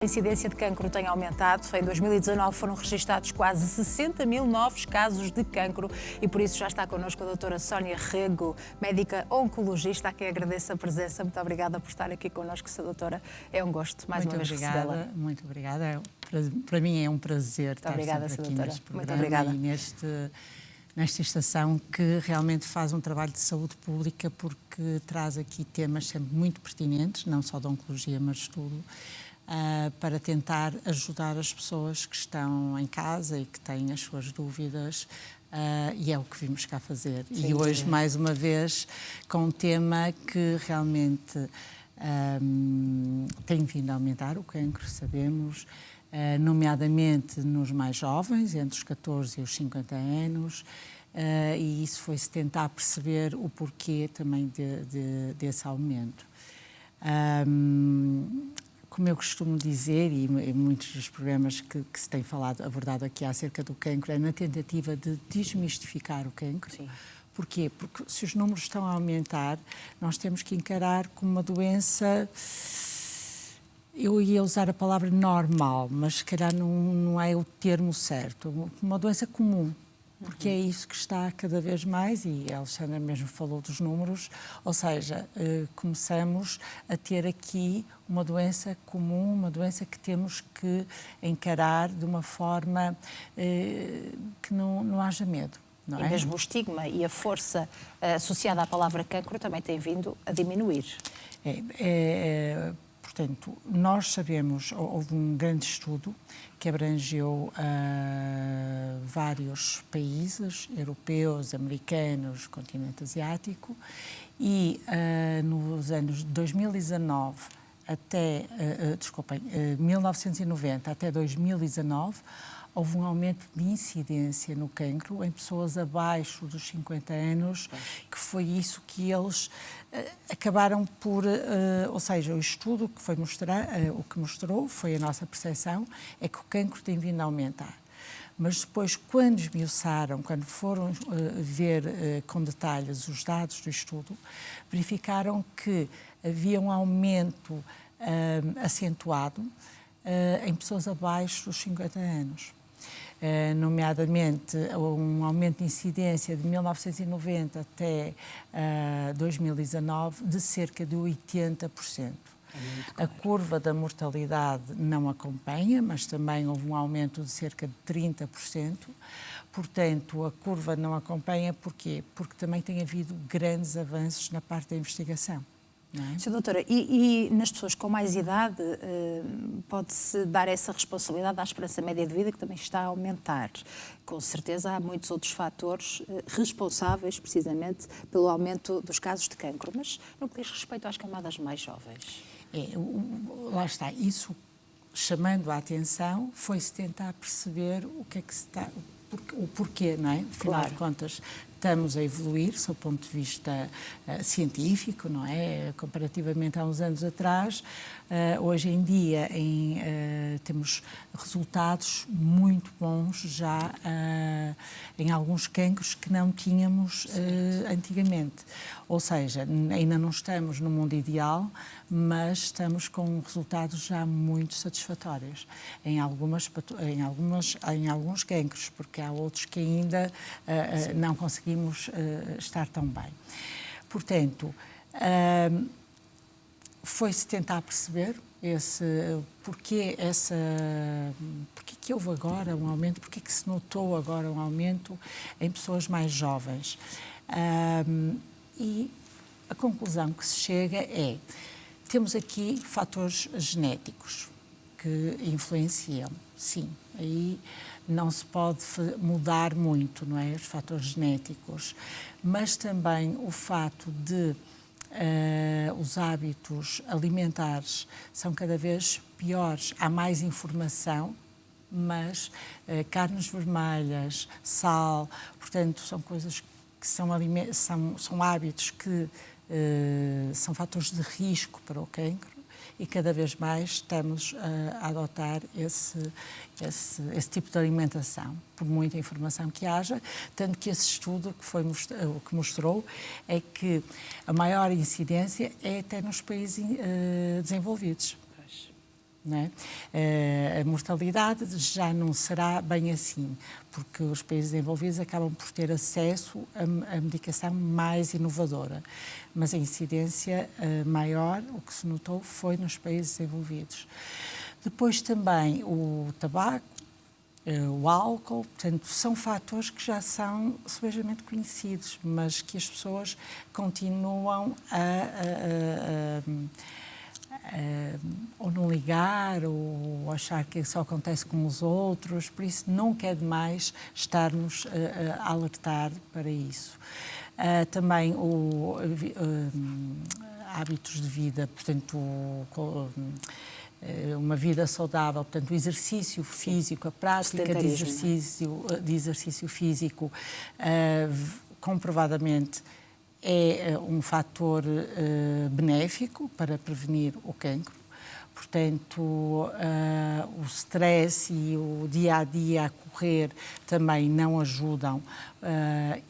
A incidência de cancro tem aumentado. Em 2019 foram registados quase 60 mil novos casos de cancro e por isso já está connosco a doutora Sónia Rego, médica oncologista, a quem agradeço a presença. Muito obrigada por estar aqui connosco, Sra. Doutora. É um gosto, mais uma vez, recebê-la. Muito obrigada. Para mim é um prazer estar sempre aqui neste programa. Muito obrigada. E nesta estação que realmente faz um trabalho de saúde pública, porque traz aqui temas sempre muito pertinentes, não só da oncologia, mas de tudo, para tentar ajudar as pessoas que estão em casa e que têm as suas dúvidas, e é o que vimos cá fazer. Sim, e hoje, mais uma vez, com um tema que realmente tem vindo a aumentar, o cancro, sabemos, nomeadamente nos mais jovens, entre os 14 e os 50 anos, e isso foi-se tentar perceber o porquê também desse aumento. Como eu costumo dizer, e em muitos dos programas que se tem abordado aqui acerca do cancro, é na tentativa de desmistificar o cancro. Sim. Porquê? Porque se os números estão a aumentar, nós temos que encarar como uma doença, eu ia usar a palavra normal, mas se calhar não é o termo certo, uma doença comum. Porque é isso que está cada vez mais, e a Alexandra mesmo falou dos números, ou seja, começamos a ter aqui uma doença comum, uma doença que temos que encarar de uma forma que não haja medo. Não é? E mesmo o estigma e a força associada à palavra cancro também tem vindo a diminuir. Portanto, nós sabemos, houve um grande estudo que abrangeu vários países, europeus, americanos, continente asiático, e nos anos de 2019 até, 1990 até 2019, houve um aumento de incidência no cancro em pessoas abaixo dos 50 anos, que foi isso que eles acabaram por, ou seja, o estudo que foi o que mostrou, foi a nossa percepção, é que o cancro tem vindo a aumentar. Mas depois, quando esmiuçaram, quando foram ver com detalhes os dados do estudo, verificaram que havia um aumento acentuado em pessoas abaixo dos 50 anos. Nomeadamente um aumento de incidência de 1990 até 2019 de cerca de 80%. A curva da mortalidade não acompanha, mas também houve um aumento de cerca de 30%. Portanto, a curva não acompanha, porquê? Porque também tem havido grandes avanços na parte da investigação. Sra. Doutora, e nas pessoas com mais idade, pode-se dar essa responsabilidade à esperança média de vida, que também está a aumentar? Com certeza há muitos outros fatores responsáveis, precisamente, pelo aumento dos casos de cancro, mas no que diz respeito às camadas mais jovens? Lá está, isso chamando a atenção, foi-se tentar perceber o que é que se está, o porquê, não é? Afinal de contas, estamos a evoluir, do ponto de vista científico, não é? Comparativamente a uns anos atrás, hoje em dia temos resultados muito bons já em alguns cancros que não tínhamos antigamente. Ou seja, ainda não estamos no mundo ideal, mas estamos com resultados já muito satisfatórios em alguns cancros, porque há outros que ainda não conseguimos estar tão bem. Portanto, foi-se tentar perceber porquê que houve agora um aumento, porquê que se notou agora um aumento em pessoas mais jovens. E a conclusão que se chega é: temos aqui fatores genéticos que influenciam, sim, aí não se pode mudar muito, não é, os fatores genéticos, mas também o fato de os hábitos alimentares são cada vez piores, há mais informação, mas carnes vermelhas, sal, portanto, são coisas que são hábitos que são fatores de risco para o cancro, e cada vez mais estamos a adotar esse tipo de alimentação, por muita informação que haja, tanto que esse estudo o que mostrou é que a maior incidência é até nos países desenvolvidos. não é? A mortalidade já não será bem assim, porque os países desenvolvidos acabam por ter acesso a medicação mais inovadora, mas a incidência maior, o que se notou, foi nos países desenvolvidos. Depois também o tabaco, o álcool, portanto, são fatores que já são subejamente conhecidos, mas que as pessoas continuam ou não ligar, ou achar que isso acontece com os outros, por isso nunca é demais estarmos a alertar para isso. Também hábitos de vida, portanto, uma vida saudável, portanto, o exercício físico, a prática de exercício físico, comprovadamente é um fator benéfico para prevenir o cancro. Portanto, o stress e o dia-a-dia a correr também não ajudam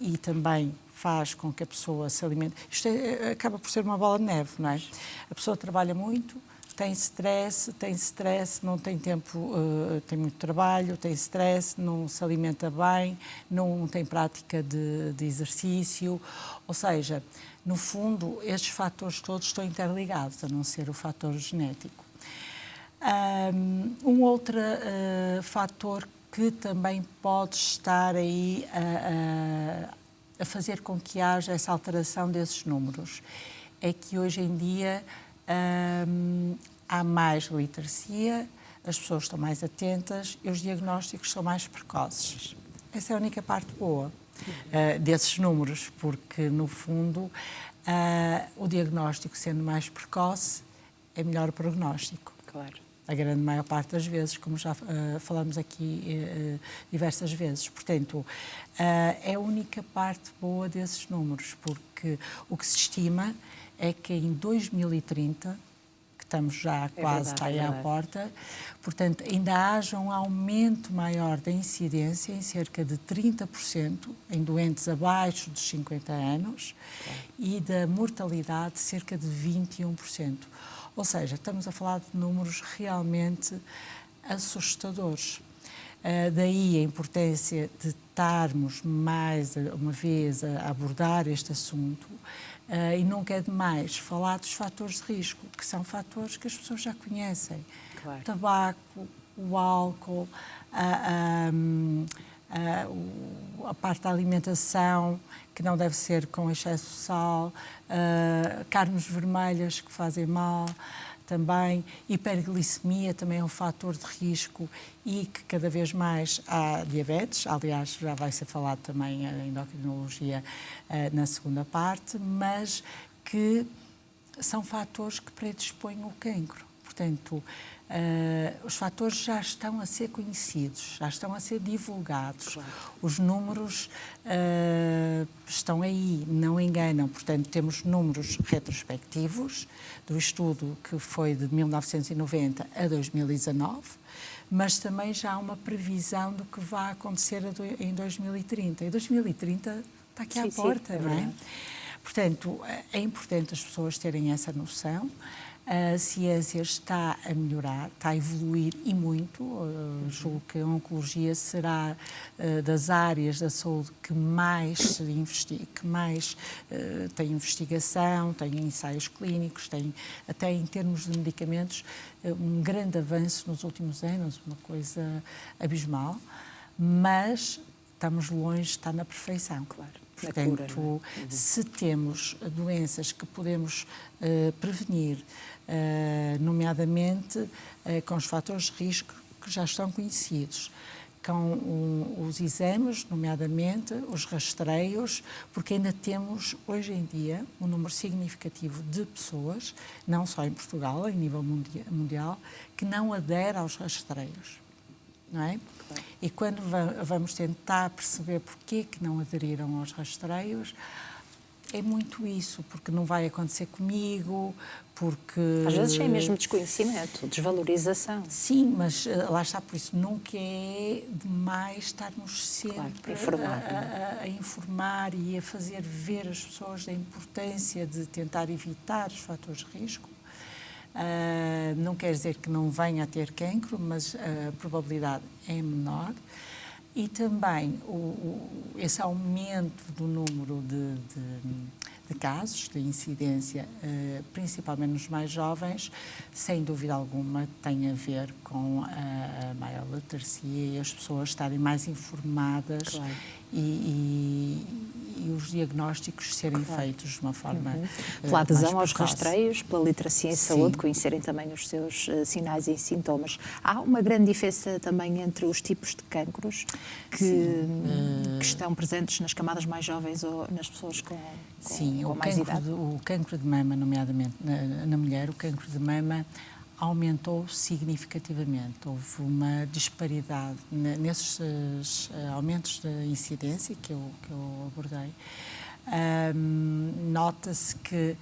e também faz com que a pessoa se alimente. Isto acaba por ser uma bola de neve, não é? A pessoa trabalha muito, tem stress, não tem tempo, tem muito trabalho, tem stress, não se alimenta bem, não tem prática de exercício, ou seja, no fundo, estes fatores todos estão interligados, a não ser o fator genético. Um outro fator que também pode estar aí a fazer com que haja essa alteração desses números é que hoje em dia há mais literacia, as pessoas estão mais atentas e os diagnósticos são mais precoces. Essa é a única parte boa desses números, porque, no fundo, o diagnóstico sendo mais precoce é melhor o prognóstico. Claro. A grande maior parte das vezes, como já falamos aqui diversas vezes. Portanto, é a única parte boa desses números, porque o que se estima é que em 2030, que estamos já quase aí à porta, portanto, ainda haja um aumento maior da incidência em cerca de 30% em doentes abaixo dos 50 anos e da mortalidade cerca de 21%. Ou seja, estamos a falar de números realmente assustadores. Daí a importância de estarmos mais uma vez a abordar este assunto e nunca é demais falar dos fatores de risco, que são fatores que as pessoas já conhecem. Claro. O tabaco, o álcool, a parte da alimentação, que não deve ser com excesso de sal, carnes vermelhas que fazem mal, também hiperglicemia também é um fator de risco e que cada vez mais há diabetes, aliás já vai ser falado também a endocrinologia na segunda parte, mas que são fatores que predispõem ao cancro. Portanto, os fatores já estão a ser conhecidos, já estão a ser divulgados. Claro. Os números estão aí, não enganam. Portanto, temos números retrospectivos do estudo que foi de 1990 a 2019, mas também já há uma previsão do que vai acontecer em 2030. E 2030 está aqui à porta, não é? Portanto, é importante as pessoas terem essa noção. A ciência está a melhorar, está a evoluir e muito. Julgo que a oncologia será das áreas da saúde que mais se investiga, que mais tem investigação, tem ensaios clínicos, tem até em termos de medicamentos um grande avanço nos últimos anos, uma coisa abismal, mas estamos longe, está na perfeição. Claro. Portanto, se temos doenças que podemos prevenir, nomeadamente com os fatores de risco que já estão conhecidos, com os exames, nomeadamente os rastreios, porque ainda temos, hoje em dia, um número significativo de pessoas, não só em Portugal, em nível mundial, que não adere aos rastreios. Não é? Claro. E quando vamos tentar perceber porquê que não aderiram aos rastreios, é muito isso, porque não vai acontecer comigo, porque... Às vezes é mesmo desconhecimento, desvalorização. Sim, mas lá está, por isso nunca é demais estarmos sempre a informar e a fazer ver as pessoas da importância de tentar evitar os fatores de risco. Não quer dizer que não venha a ter cancro, mas a probabilidade é menor. E também esse aumento do número de casos, de incidência, principalmente nos mais jovens, sem dúvida alguma tem a ver com a maior literacia e as pessoas estarem mais informadas, claro. e os diagnósticos serem feitos de uma forma pela adesão mais aos precoce. rastreios, pela literacia em saúde, conhecerem também os seus sinais e sintomas. Há uma grande diferença também entre os tipos de cancros que estão presentes nas camadas mais jovens ou nas pessoas com mais idade? O cancro de mama, nomeadamente na mulher, o cancro de mama aumentou significativamente. Houve uma disparidade nesses aumentos de incidência que eu abordei. Nota-se que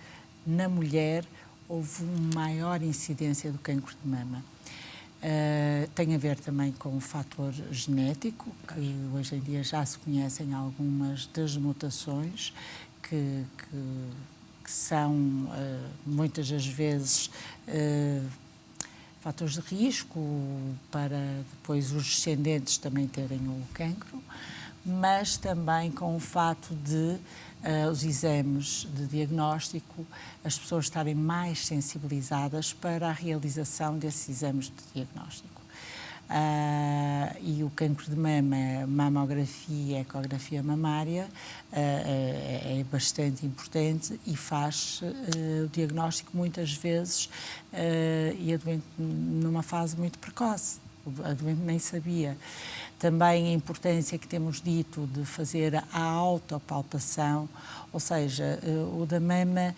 na mulher houve uma maior incidência do cancro de mama. Tem a ver também com o fator genético, que hoje em dia já se conhecem algumas das mutações que são, muitas das vezes, fatores de risco para depois os descendentes também terem o cancro, mas também com o fato de os exames de diagnóstico, as pessoas estarem mais sensibilizadas para a realização desses exames de diagnóstico. E o cancro de mama, mamografia, ecografia mamária, é bastante importante e faz o diagnóstico muitas vezes e a doente numa fase muito precoce. A doente nem sabia. Também a importância que temos dito de fazer a autopalpação, ou seja, o da mama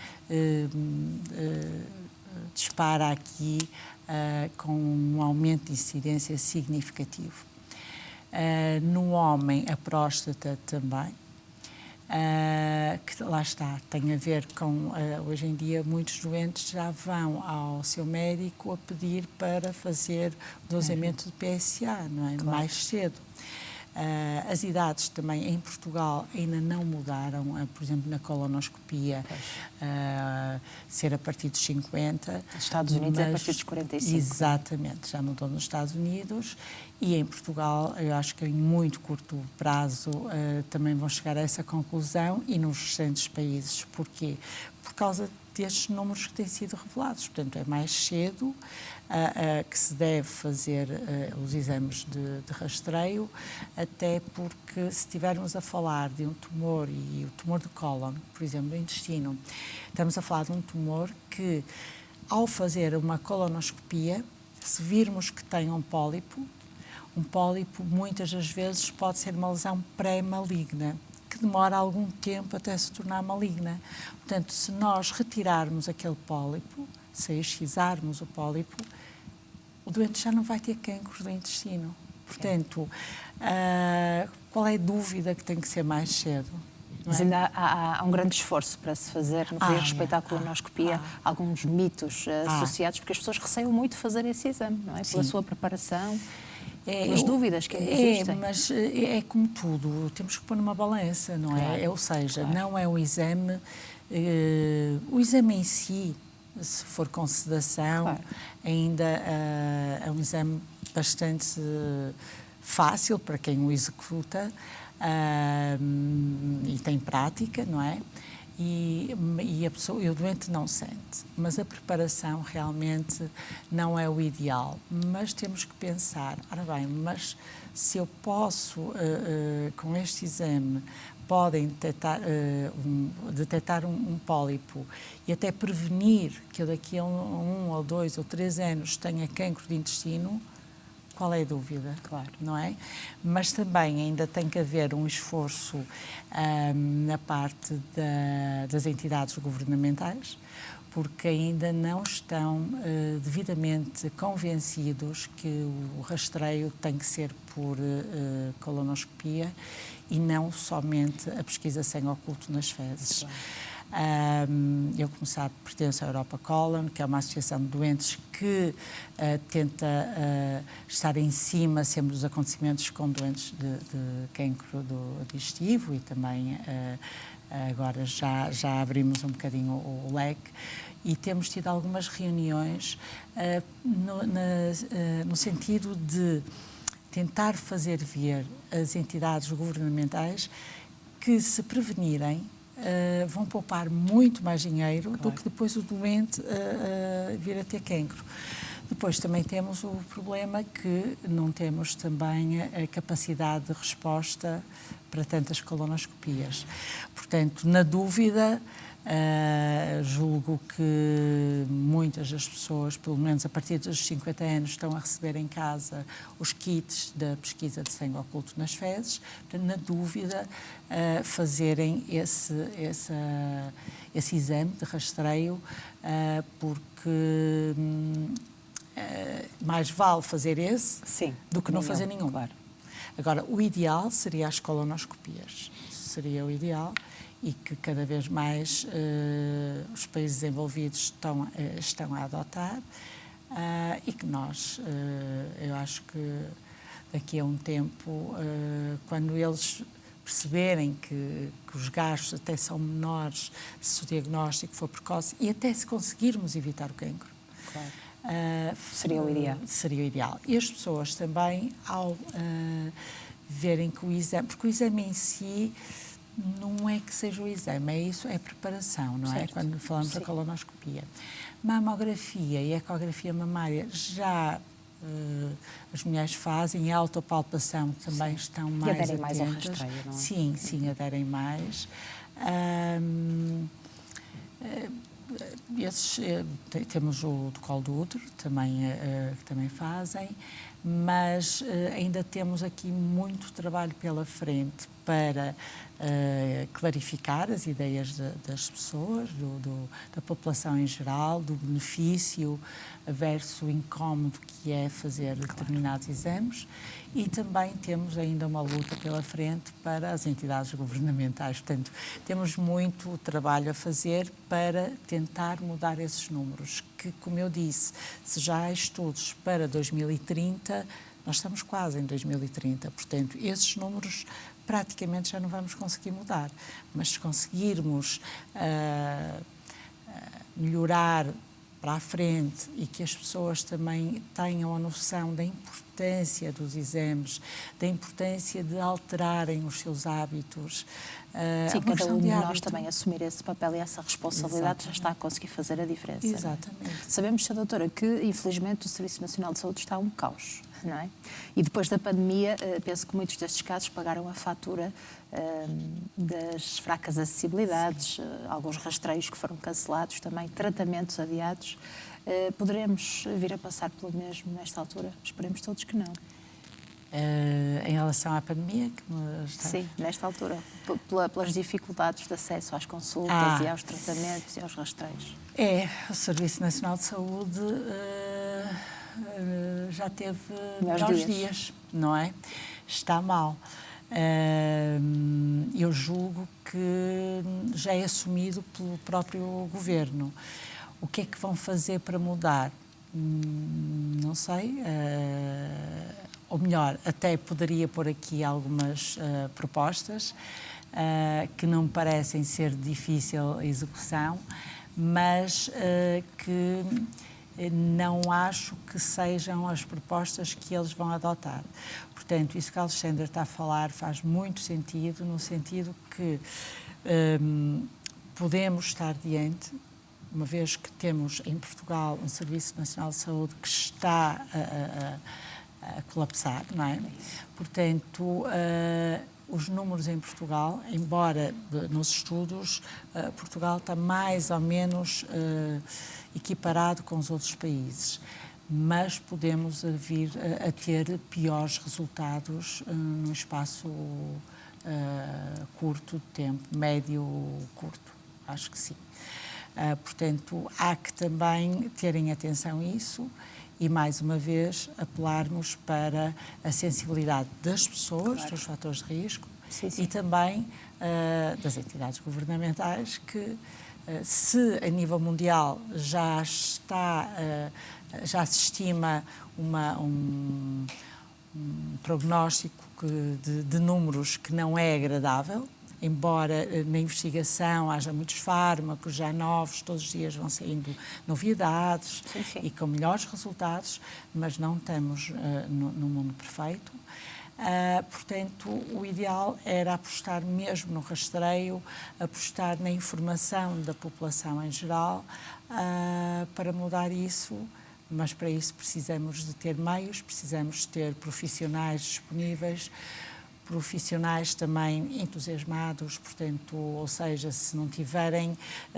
dispara aqui com um aumento de incidência significativo. No homem, a próstata também, que lá está, tem a ver com, hoje em dia, muitos doentes já vão ao seu médico a pedir para fazer o dosamento de PSA, não é? Claro. Mais cedo. As idades também em Portugal ainda não mudaram, por exemplo, na colonoscopia, ser a partir dos 50. Nos Estados Unidos é a partir dos 45. Exatamente, já mudou nos Estados Unidos e em Portugal, eu acho que em muito curto prazo também vão chegar a essa conclusão e nos restantes países. Porquê? Por causa destes números que têm sido revelados. Portanto, é mais cedo que se deve fazer os exames de rastreio, até porque se estivermos a falar de um tumor, e o tumor de cólon, por exemplo, do intestino, estamos a falar de um tumor que, ao fazer uma colonoscopia, se virmos que tem um pólipo muitas das vezes pode ser uma lesão pré-maligna, que demora algum tempo até se tornar maligna. Portanto, se nós retirarmos aquele pólipo, se excisarmos o pólipo, o doente já não vai ter cancro do intestino. Portanto, qual é a dúvida que tem que ser mais cedo? Mas ainda há um grande esforço para se fazer no que diz respeito à colonoscopia, alguns mitos associados, porque as pessoas receiam muito fazer esse exame, não é? Pela sua preparação, pelas dúvidas que ainda existem. Mas é como tudo, temos que pôr numa balança, não é? Claro. Ou seja, não é o exame em si, se for com sedação, ainda é um exame bastante fácil para quem o executa e tem prática, não é? E o doente não sente. Mas a preparação realmente não é o ideal. Mas temos que pensar, ora bem, mas se eu posso, com este exame, podem detectar um pólipo e até prevenir que eu daqui a 1 ou 2 ou 3 anos tenha cancro de intestino, qual é a dúvida? Claro. Não é? Mas também ainda tem que haver um esforço na parte das entidades governamentais, porque ainda não estão devidamente convencidos que o rastreio tem que ser por colonoscopia e não somente a pesquisa sangue oculto nas fezes. Claro. Eu, como sabe, pertenço à Europa Colon, que é uma associação de doentes que tenta estar em cima sempre dos acontecimentos com doentes de cancro do digestivo e também agora já abrimos um bocadinho o leque e temos tido algumas reuniões no sentido de tentar fazer ver as entidades governamentais que, se prevenirem, vão poupar muito mais dinheiro do que depois o doente vir a ter cancro. Depois também temos o problema que não temos também a capacidade de resposta para tantas colonoscopias. Portanto, na dúvida, julgo que muitas das pessoas, pelo menos a partir dos 50 anos, estão a receber em casa os kits da pesquisa de sangue oculto nas fezes. Portanto, na dúvida, fazerem esse exame de rastreio, porque mais vale fazer esse do que não fazer nenhum. Claro. Agora, o ideal seria as colonoscopias. Seria o ideal. E que cada vez mais os países desenvolvidos estão a adotar e que nós, eu acho que daqui a um tempo, quando eles perceberem que os gastos até são menores se o diagnóstico for precoce e até se conseguirmos evitar o cancro. Claro. Seria o ideal. Seria o ideal. E as pessoas também, ao verem que o exame, porque o exame em si não é que seja o exame, é a preparação, não é? Quando falamos da colonoscopia. Mamografia e ecografia mamária já as mulheres fazem, e a autopalpação também estão mais atentas. E aderem mais ao rastreio, não é? Sim, aderem mais. Temos o do colo do útero, que também fazem, mas ainda temos aqui muito trabalho pela frente para clarificar as ideias das pessoas, da população em geral, do benefício versus o incómodo que é fazer determinados exames, e também temos ainda uma luta pela frente para as entidades governamentais. Portanto, temos muito trabalho a fazer para tentar mudar esses números, que, como eu disse, se já há estudos para 2030, nós estamos quase em 2030, portanto, esses números praticamente já não vamos conseguir mudar, mas se conseguirmos melhorar para a frente e que as pessoas também tenham a noção da importância dos exames, da importância de alterarem os seus hábitos. Sim, cada um de nós também assumir esse papel e essa responsabilidade já está a conseguir fazer a diferença. Exatamente. Não é? Sabemos, Sra. Doutora, que infelizmente o Serviço Nacional de Saúde está um caos, não é? E depois da pandemia, penso que muitos destes casos pagaram a fatura das fracas acessibilidades, alguns rastreios que foram cancelados, também tratamentos adiados. Poderemos vir a passar pelo mesmo nesta altura? Esperemos todos que não. Em relação à pandemia? Sim, nesta altura, pelas dificuldades de acesso às consultas e aos tratamentos e aos rastreios. O Serviço Nacional de Saúde já teve melhores dias, não é? Está mal. Eu julgo que já é assumido pelo próprio governo. O que é que vão fazer para mudar? Não sei. Ou melhor, até poderia pôr aqui algumas propostas que não me parecem ser de difícil execução, mas que não acho que sejam as propostas que eles vão adotar. Portanto, isso que a Alexandra está a falar faz muito sentido, no sentido que podemos estar diante, uma vez que temos em Portugal um Serviço Nacional de Saúde que está a colapsar, não é? Portanto, os números em Portugal, embora nos estudos, Portugal está mais ou menos equiparado com os outros países, mas podemos vir a ter piores resultados num espaço curto de tempo, médio-curto, acho que sim. Portanto, há que também terem atenção a isso e, mais uma vez, apelarmos para a sensibilidade das pessoas, dos fatores de risco, e também das entidades governamentais que, se a nível mundial já se estima um prognóstico de números que não é agradável, embora na investigação haja muitos fármacos já novos, todos os dias vão saindo novidades e com melhores resultados, mas não estamos no mundo perfeito. Portanto, o ideal era apostar mesmo no rastreio, apostar na informação da população em geral, para mudar isso, mas para isso precisamos de ter meios, precisamos de ter profissionais disponíveis, profissionais também entusiasmados, portanto, ou seja, se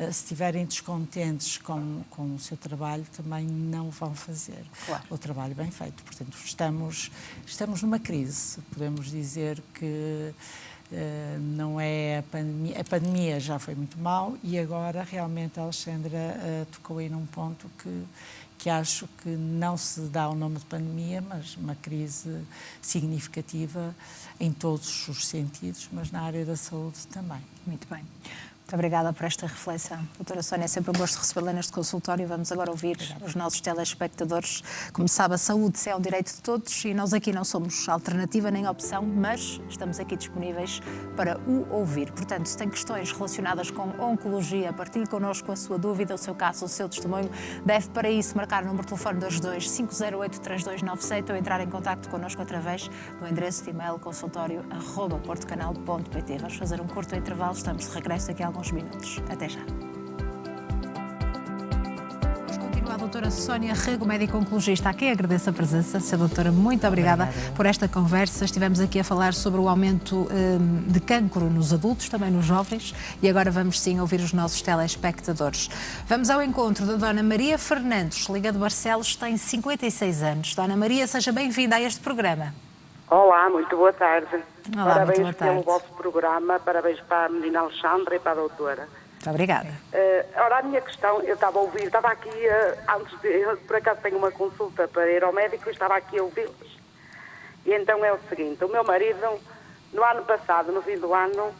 estiverem descontentes com o seu trabalho, também não vão fazer o trabalho bem feito. Portanto, estamos numa crise, podemos dizer que não é a pandemia já foi muito mal e agora realmente a Alexandra tocou aí num ponto que acho que não se dá o nome de pandemia, mas uma crise significativa em todos os sentidos, mas na área da saúde também. Muito bem. Muito obrigada por esta reflexão. Doutora Sónia, é sempre um gosto recebê-la neste consultório. Vamos agora ouvir os nossos telespectadores. Como sabe, a saúde é um direito de todos e nós aqui não somos alternativa nem opção, mas estamos aqui disponíveis para o ouvir. Portanto, se tem questões relacionadas com oncologia, partilhe connosco a sua dúvida, o seu caso, o seu testemunho. Deve para isso marcar o número de telefone 22-508-3297 ou entrar em contacto connosco através do endereço de e-mail consultório@portocanal.pt. Vamos fazer um curto intervalo, estamos de regresso daqui a alguns minutos. Até já. Continua a doutora Sónia Rego, médica oncologista. Aqui agradeço a presença. Sra. Doutora, muito obrigada por esta conversa. Estivemos aqui a falar sobre o aumento de cancro nos adultos, também nos jovens, e agora vamos sim ouvir os nossos telespectadores. Vamos ao encontro da Dona Maria Fernandes, Liga de Barcelos, tem 56 anos. Dona Maria, seja bem-vinda a este programa. Olá, muito boa tarde. Olá, parabéns muito boa tarde. pelo vosso programa, parabéns para a menina Alexandra e para a doutora. Muito obrigada. Ora, a minha questão, eu estava a ouvir, estava aqui, eu por acaso tenho uma consulta para ir ao médico e estava aqui a ouvi-los. E então é o seguinte, o meu marido, no ano passado, no fim do ano,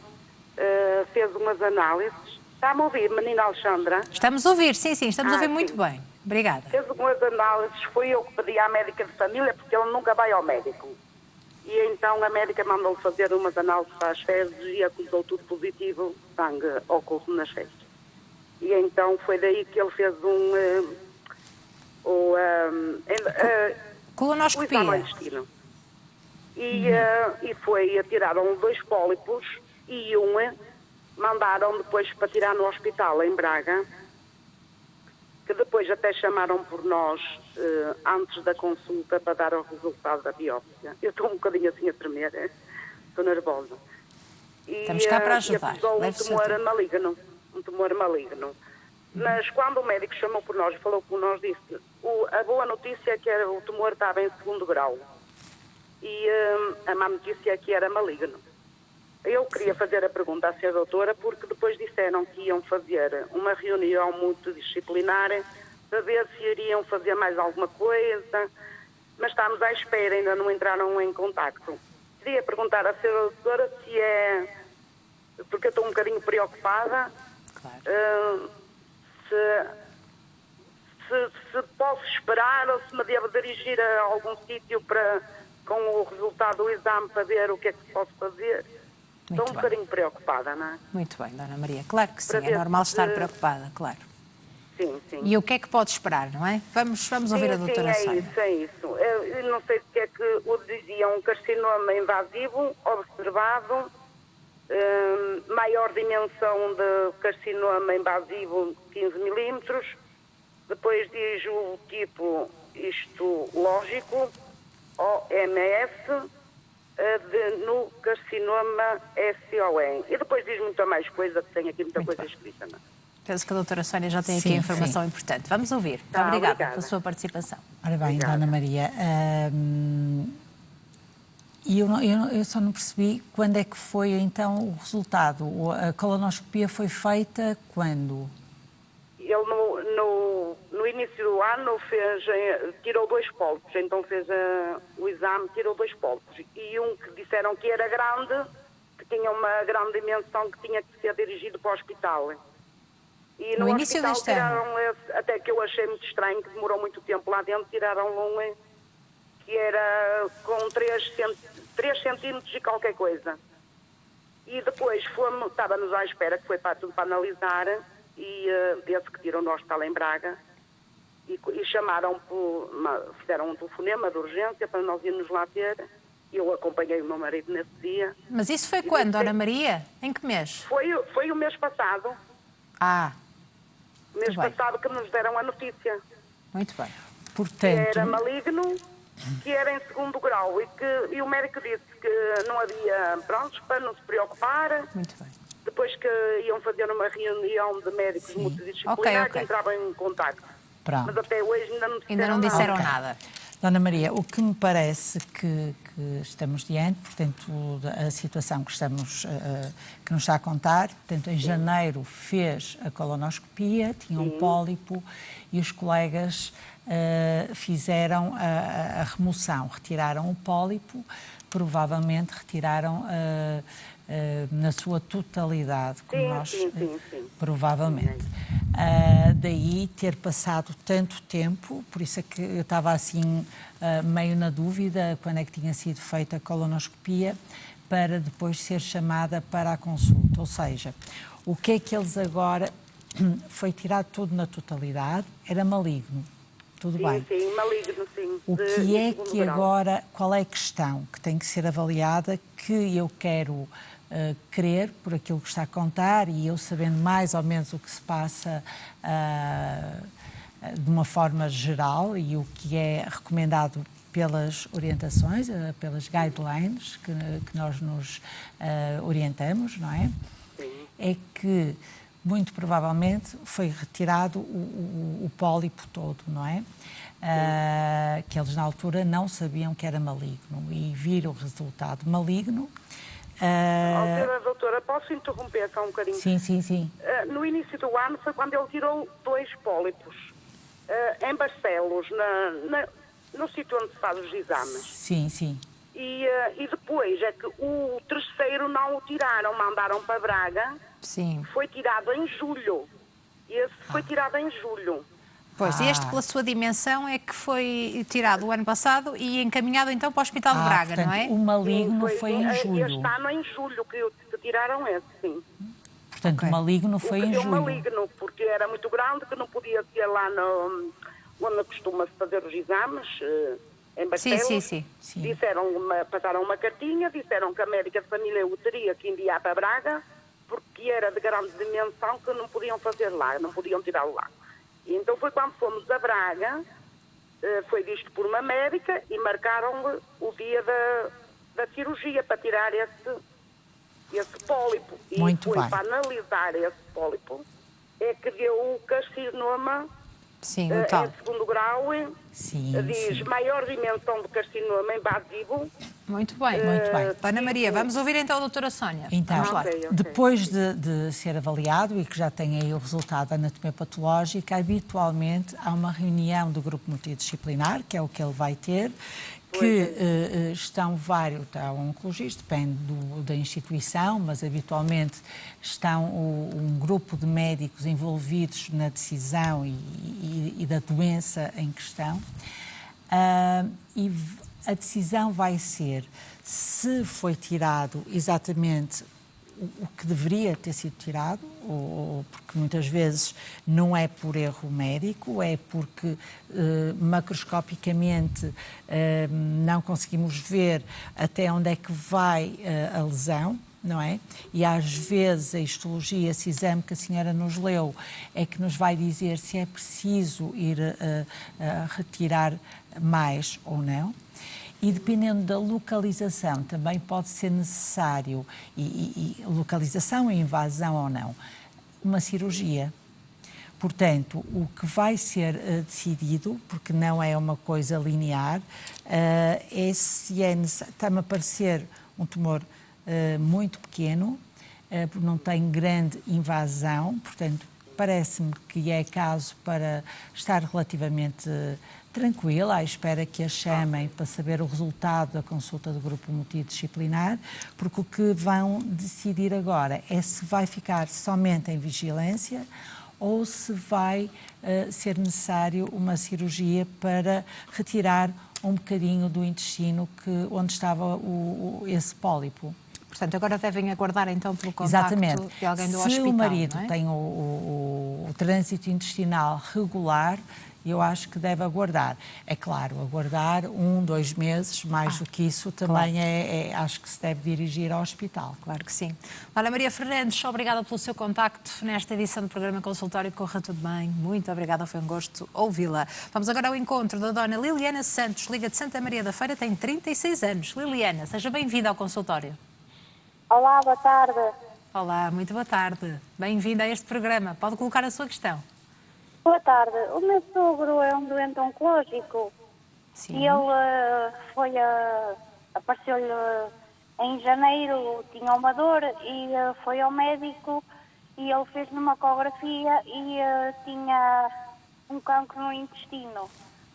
fez umas análises. Está-me a ouvir, menina Alexandra? Estamos a ouvir, sim, estamos a ouvir muito sim. bem. Obrigada. Fez umas análises, fui eu que pedi à médica de família, porque ele nunca vai ao médico. E então a médica mandou-lhe fazer umas análises para as fezes e acusou tudo positivo, sangue oculto nas fezes. E então foi daí que ele fez o Colonoscopia. exame ao intestino. E tiraram 2 pólipos e mandaram depois para tirar no hospital em Braga, que depois até chamaram por nós antes da consulta para dar o resultado da biópsia. Eu estou um bocadinho assim a tremer, estou nervosa. Estamos cá para ajudar. Um tumor maligno. Mas quando o médico chamou por nós e falou com nós, disse a boa notícia é que o tumor estava em 2º grau e a má notícia é que era maligno. Eu queria fazer a pergunta à senhora doutora, porque depois disseram que iam fazer uma reunião multidisciplinar para ver se iriam fazer mais alguma coisa, mas estamos à espera, ainda não entraram em contacto. Queria perguntar à senhora doutora se porque eu estou um bocadinho preocupada, se posso esperar ou se me devo dirigir a algum sítio com o resultado do exame para ver o que é que posso fazer. Estou um bocadinho preocupada, não é? Muito bem, Dona Maria. Claro que sim, é normal estar preocupada, claro. Sim. E o que é que pode esperar, não é? Vamos ouvir a doutora Sónia. É isso. Eu não sei o que é que o diziam, um carcinoma invasivo observado, maior dimensão de carcinoma invasivo 15 milímetros, depois diz o tipo histológico, OMS, no carcinoma SON. E depois diz muita mais coisa, que tem aqui muita coisa escrita. Não? Penso que a doutora Sónia já tem aqui a informação importante. Vamos ouvir. Muito obrigada pela sua participação. Ora bem, Dona Maria, eu só não percebi quando é que foi então o resultado. A colonoscopia foi feita quando? Ele no início do ano tirou 2 pólipos, então fez o exame, tirou 2 pólipos. E um que disseram que era grande, que tinha uma grande dimensão, que tinha que ser dirigido para o hospital. E no início hospital deste tiraram esse, até que eu achei muito estranho, que demorou muito tempo lá dentro, tiraram um que era com 3 centímetros e qualquer coisa. E E depois estávamos à espera, que foi para tudo para analisar, e esse que tirou no hospital em Braga, e chamaram, fizeram um telefonema de urgência para nós irmos lá ter. Eu acompanhei o meu marido nesse dia. Mas isso foi quando, Dona Maria? Em que mês? Foi o mês passado. Ah, O mês passado que nos deram a notícia. muito bem. Que Portanto, era maligno, que era em 2º grau, e o médico disse que não havia, pronto, para não se preocupar. Muito bem. Depois que iam fazer uma reunião de médicos multidisciplinar, Ok. que entravam em contacto. pronto. Mas até hoje Ainda não disseram Ok. nada. Dona Maria, o que me parece que estamos diante, portanto, a situação que que nos está a contar, portanto, em janeiro fez a colonoscopia, tinha um pólipo e os colegas fizeram a remoção, retiraram o pólipo, provavelmente retiraram na sua totalidade, como nós, sim. provavelmente. Daí ter passado tanto tempo, por isso é que eu estava assim meio na dúvida quando é que tinha sido feita a colonoscopia, para depois ser chamada para a consulta. Ou seja, o que é que eles agora... Foi tirado tudo na totalidade, era maligno, tudo bem. Sim, maligno, sim. O que é que agora, qual é a questão que tem que ser avaliada, que eu quero crer por aquilo que está a contar, e eu sabendo mais ou menos o que se passa de uma forma geral e o que é recomendado pelas orientações, pelas guidelines que nós nos orientamos, não é? Sim. É que muito provavelmente foi retirado o pólipo todo, não é? Que eles na altura não sabiam que era maligno e viram o resultado maligno. Doutora, posso interromper só um bocadinho? Sim. No início do ano foi quando ele tirou 2 pólipos em Barcelos, no sítio onde se faz os exames. Sim. E depois é que o terceiro não o tiraram, mandaram para Braga. Sim. Foi tirado em julho. Esse foi tirado em julho. Pois, este, pela sua dimensão, é que foi tirado o ano passado e encaminhado então para o Hospital de Braga, portanto, não é? o maligno Sim, foi em julho. Este ano em julho que tiraram esse, sim. Portanto, Ok. o maligno foi em O julho. maligno, porque era muito grande, que não podia ser lá onde costuma-se fazer os exames, em Barcelos. Sim. Passaram uma cartinha, disseram que a médica de família o teria que enviar para Braga, porque era de grande dimensão que não podiam fazer lá, não podiam tirá-lo lá. E então foi quando fomos a Braga, foi visto por uma médica e marcaram o dia da cirurgia para tirar esse pólipo. E Muito foi bem. para analisar esse pólipo é que deu o carcinoma Sim, em o tal. 2º grau. Sim. Diz maior dimensão de carcinoma invasivo. Muito bem. Dona Maria, vamos ouvir então a doutora Sónia. Então, Vamos lá. Ok. depois de ser avaliado e que já tem aí o resultado da anatomia patológica, habitualmente há uma reunião do grupo multidisciplinar, que é o que ele vai ter, que estão vários, está um oncologista, depende da instituição, mas habitualmente estão um grupo de médicos envolvidos na decisão e da doença em questão. E a decisão vai ser se foi tirado exatamente o que deveria ter sido tirado, ou porque muitas vezes não é por erro médico, é porque macroscopicamente não conseguimos ver até onde é que vai a lesão, não é? E às vezes a histologia, esse exame que a senhora nos leu, é que nos vai dizer se é preciso ir retirar mais ou não. E dependendo da localização, também pode ser necessário, e localização e invasão ou não, uma cirurgia. Portanto, o que vai ser decidido, porque não é uma coisa linear, é se é necessário. Está-me a parecer um tumor muito pequeno, não tem grande invasão, portanto, parece-me que é caso para estar relativamente tranquila, à espera que a chamem para saber o resultado da consulta do grupo multidisciplinar, porque o que vão decidir agora é se vai ficar somente em vigilância ou se vai ser necessário uma cirurgia para retirar um bocadinho do intestino onde estava esse pólipo. Portanto, agora devem aguardar então pelo contacto de alguém do hospital. Se o marido não é? tem o trânsito intestinal regular, eu acho que deve aguardar. É claro, aguardar 1, 2 meses, mais do que isso também acho que se deve dirigir ao hospital. Claro que sim. Dona Maria Fernandes, obrigada pelo seu contacto nesta edição do programa Consultório. Corra tudo bem. Muito obrigada, foi um gosto ouvi-la. Vamos agora ao encontro da Dona Liliana Santos, liga de Santa Maria da Feira, tem 36 anos. Liliana, seja bem-vinda ao consultório. Olá, boa tarde. Olá, muito boa tarde. Bem-vinda a este programa. Pode colocar a sua questão. Boa tarde. O meu sogro é um doente oncológico. Sim. E ele apareceu-lhe em janeiro, tinha uma dor e foi ao médico e ele fez-lhe uma ecografia e tinha um cancro no intestino.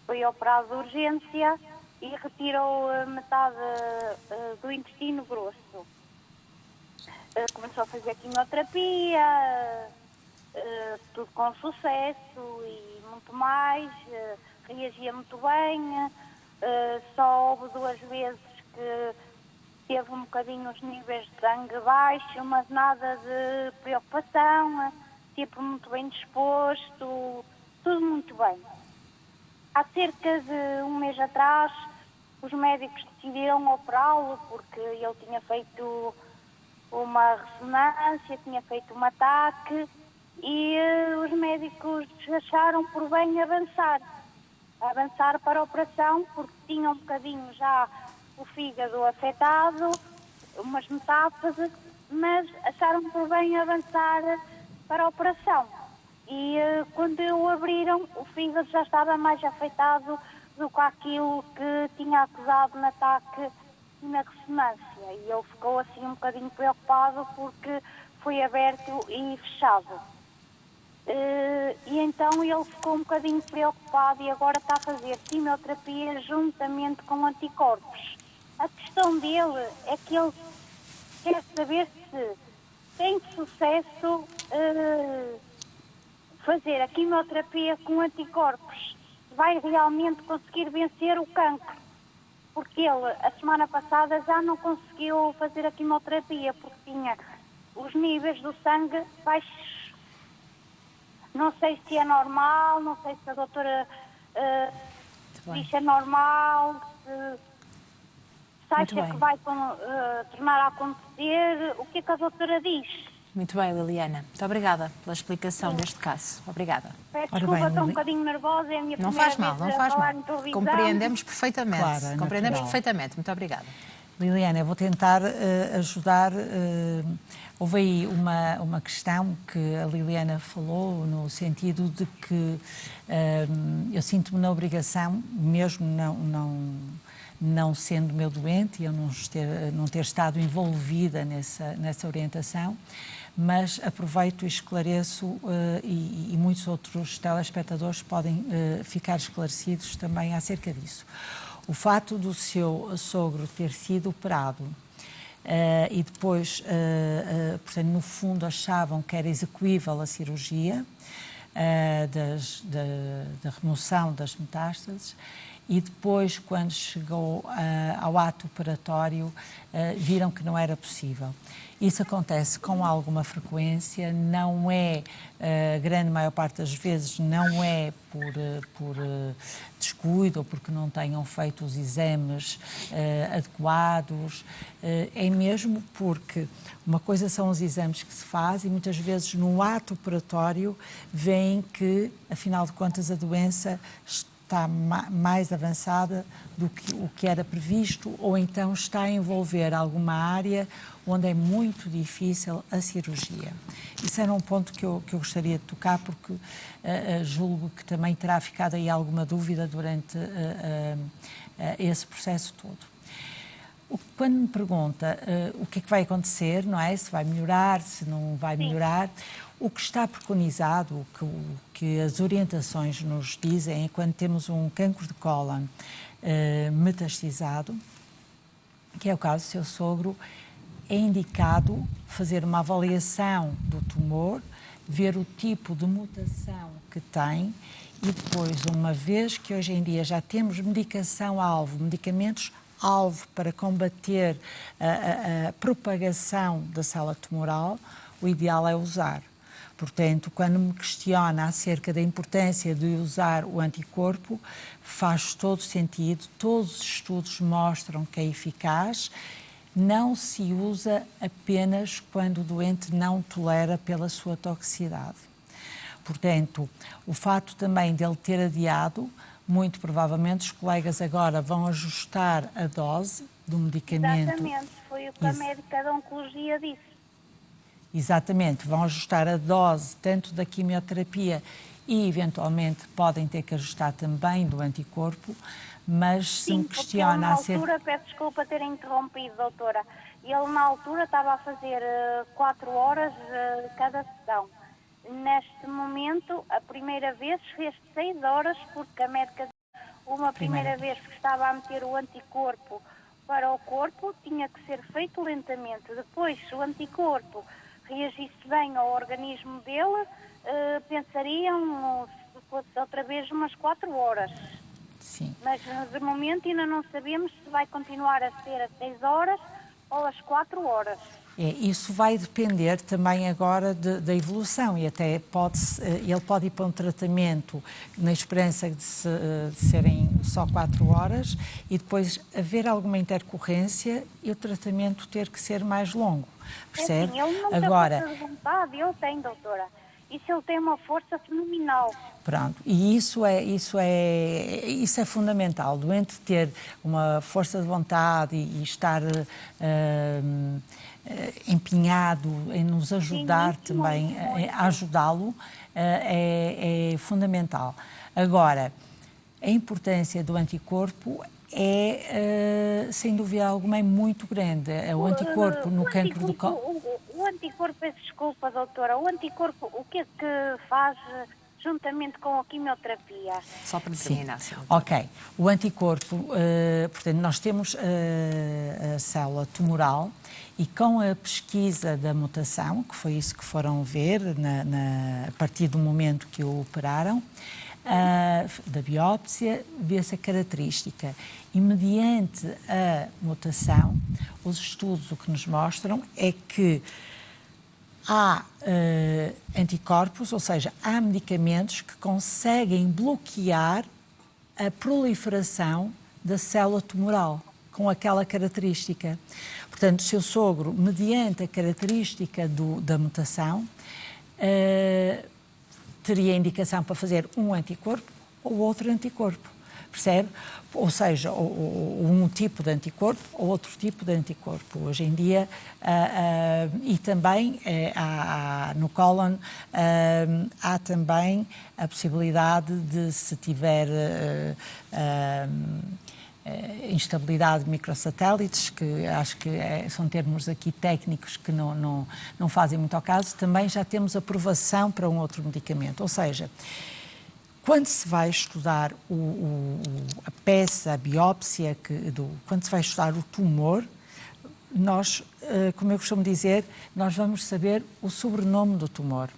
Foi operado de urgência e retirou metade do intestino grosso. Começou a fazer quimioterapia, tudo com sucesso e muito mais, reagia muito bem, só houve 2 vezes que teve um bocadinho os níveis de sangue baixos, mas nada de preocupação, sempre muito bem disposto, tudo muito bem. Há cerca de 1 mês atrás, os médicos decidiram operá-lo porque ele tinha feito uma ressonância, tinha feito um ataque e os médicos acharam por bem avançar para a operação porque tinham um bocadinho já o fígado afetado, umas metástases, mas acharam por bem avançar para a operação. E quando o abriram, o fígado já estava mais afetado do que aquilo que tinha acusado no ataque e na ressonância. E ele ficou assim um bocadinho preocupado porque foi aberto e fechado. E então ele ficou um bocadinho preocupado e agora está a fazer quimioterapia juntamente com anticorpos. A questão dele é que ele quer saber se tem sucesso fazer a quimioterapia com anticorpos. Vai realmente conseguir vencer o cancro. Porque ele, a semana passada, já não conseguiu fazer a quimioterapia porque tinha os níveis do sangue baixos. Não sei se é normal, não sei se a doutora diz que é normal, se acha que vai tornar a acontecer. O que é que a doutora diz? Muito bem, Liliana. Muito obrigada pela explicação deste caso. Obrigada. Peço desculpa, estou um bocadinho nervosa, é a minha Não primeira faz mal, vez não faz a falar mal. em televisão. Compreendemos perfeitamente. Claro, é Compreendemos natural. perfeitamente. Muito obrigada. Liliana, eu vou tentar ajudar. Houve aí uma questão que a Liliana falou, no sentido de que eu sinto-me na obrigação, mesmo não sendo meu doente, eu não ter estado envolvida nessa orientação, mas aproveito e esclareço e muitos outros telespectadores podem ficar esclarecidos também acerca disso. O fato do seu sogro ter sido operado e depois, portanto, no fundo achavam que era execuível a cirurgia da remoção das metástases e depois, quando chegou ao ato operatório, viram que não era possível. Isso acontece com alguma frequência, não é, a grande maior parte das vezes, não é por descuido ou porque não tenham feito os exames adequados, é mesmo porque uma coisa são os exames que se fazem e muitas vezes no ato operatório veem que, afinal de contas, a doença está mais avançada do que o que era previsto ou então está a envolver alguma área onde é muito difícil a cirurgia. Isso era um ponto que eu gostaria de tocar porque julgo que também terá ficado aí alguma dúvida durante esse processo todo. Quando me pergunta o que é que vai acontecer, não é? Se vai melhorar, se não vai melhorar, o que está preconizado, o que as orientações nos dizem é quando temos um cancro de cólon metastizado, que é o caso do seu sogro, é indicado fazer uma avaliação do tumor, ver o tipo de mutação que tem e depois, uma vez que hoje em dia já temos medicação-alvo, medicamentos alvo para combater a propagação da célula tumoral, o ideal é usar. Portanto, quando me questiona acerca da importância de usar o anticorpo, faz todo sentido, todos os estudos mostram que é eficaz, não se usa apenas quando o doente não tolera pela sua toxicidade. Portanto, o fato também dele ter adiado, muito provavelmente os colegas agora vão ajustar a dose do medicamento. Exatamente, foi o que a médica da oncologia disse. Exatamente, vão ajustar a dose tanto da quimioterapia e eventualmente podem ter que ajustar também do anticorpo, mas se me questiona acerca... Porque ele, na altura, peço desculpa ter interrompido, doutora, ele na altura estava a fazer 4 horas cada sessão. Neste momento, a primeira vez fez 6 horas, porque a médica, uma primeira vez que estava a meter o anticorpo para o corpo, tinha que ser feito lentamente. Depois, se o anticorpo reagisse bem ao organismo dele, pensariam se fosse outra vez umas 4 horas. Sim. Mas de momento ainda não sabemos se vai continuar a ser às 6 horas ou às 4 horas. Isso vai depender também agora da evolução e até ele pode ir para um tratamento na esperança de serem só 4 horas e depois haver alguma intercorrência e o tratamento ter que ser mais longo. Percebe? É assim, ele não tem força de vontade, ele tem, doutora. Isso ele tem uma força fenomenal. Pronto, e isso é fundamental. O doente ter uma força de vontade e estar empenhado em nos ajudar também, a ajudá-lo, é fundamental. Agora, a importância do anticorpo é, sem dúvida alguma, é muito grande. O anticorpo no cancro do colo... O anticorpo, peço desculpa, doutora, o anticorpo, o que é que faz juntamente com a quimioterapia? Só para terminar. Ok. O anticorpo, portanto, nós temos a célula tumoral e com a pesquisa da mutação, que foi isso que foram ver a partir do momento que o operaram, da biópsia, vê-se a característica. E mediante a mutação, os estudos o que nos mostram é que há anticorpos, ou seja, há medicamentos que conseguem bloquear a proliferação da célula tumoral com aquela característica. Portanto, o seu sogro, mediante a característica da mutação, teria indicação para fazer um anticorpo ou outro anticorpo, percebe? Ou seja, um tipo de anticorpo ou outro tipo de anticorpo. Hoje em dia, e também no cólon, há também a possibilidade de, se tiver instabilidade de microsatélites, que acho que são termos aqui técnicos que não fazem muito ao caso, também já temos aprovação para um outro medicamento. Ou seja, quando se vai estudar a peça, a biópsia, quando se vai estudar o tumor, nós, como eu costumo dizer, nós vamos saber o sobrenome do tumor.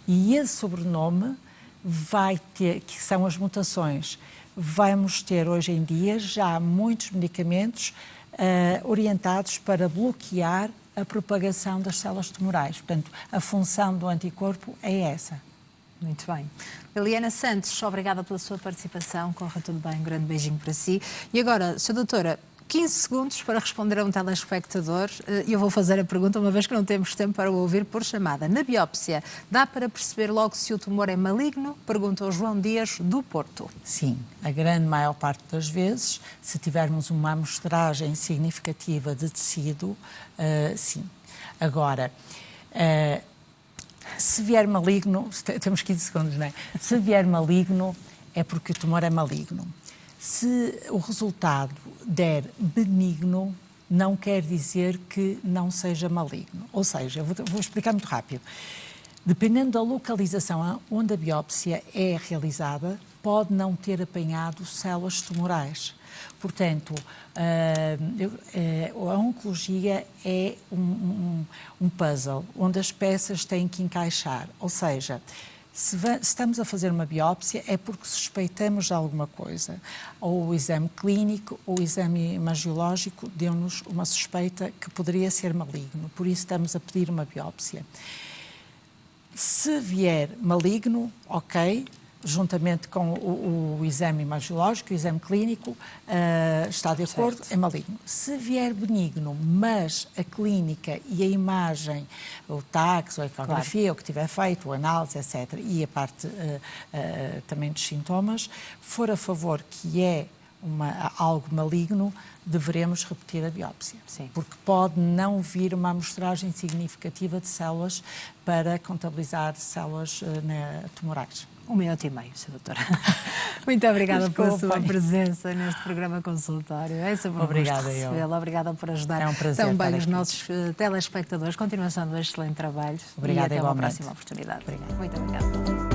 E esse sobrenome vai ter, que são as mutações, vamos ter hoje em dia já muitos medicamentos orientados para bloquear a propagação das células tumorais. Portanto, a função do anticorpo é essa. Muito bem. Liliana Santos, obrigada pela sua participação. Corra tudo bem, um grande beijinho para si. E agora, Sra. Doutora, 15 segundos para responder a um telespectador. Eu vou fazer a pergunta, uma vez que não temos tempo para o ouvir por chamada. Na biópsia, dá para perceber logo se o tumor é maligno? Pergunta o João Dias, do Porto. Sim, a grande maior parte das vezes, se tivermos uma amostragem significativa de tecido, sim. Agora, se vier maligno, temos 15 segundos, não é? Se vier maligno, é porque o tumor é maligno. Se o resultado der benigno, não quer dizer que não seja maligno. Ou seja, vou explicar muito rápido. Dependendo da localização onde a biópsia é realizada, pode não ter apanhado células tumorais. Portanto, a oncologia é um puzzle, onde as peças têm que encaixar. Ou seja, Se estamos a fazer uma biópsia é porque suspeitamos de alguma coisa. Ou o exame clínico ou o exame imagiológico deu-nos uma suspeita que poderia ser maligno. Por isso estamos a pedir uma biópsia. Se vier maligno, ok, juntamente com o exame imagiológico, o exame clínico, está de acordo, é maligno. Se vier benigno, mas a clínica e a imagem, o TAC, a ecografia, o que tiver feito, o análise, etc., e a parte também dos sintomas, for a favor que é algo maligno, deveremos repetir a biópsia. Sim. Porque pode não vir uma amostragem significativa de células para contabilizar células tumorais. 1 minuto e meio, Sra. Doutora. Muito obrigada pela sua presença neste programa consultório. É sempre um gosto recebê-la. Obrigada por ajudar também os nossos telespectadores. Continuação do excelente trabalho. Obrigada, e até uma igualmente. próxima oportunidade. Obrigada. Muito obrigada.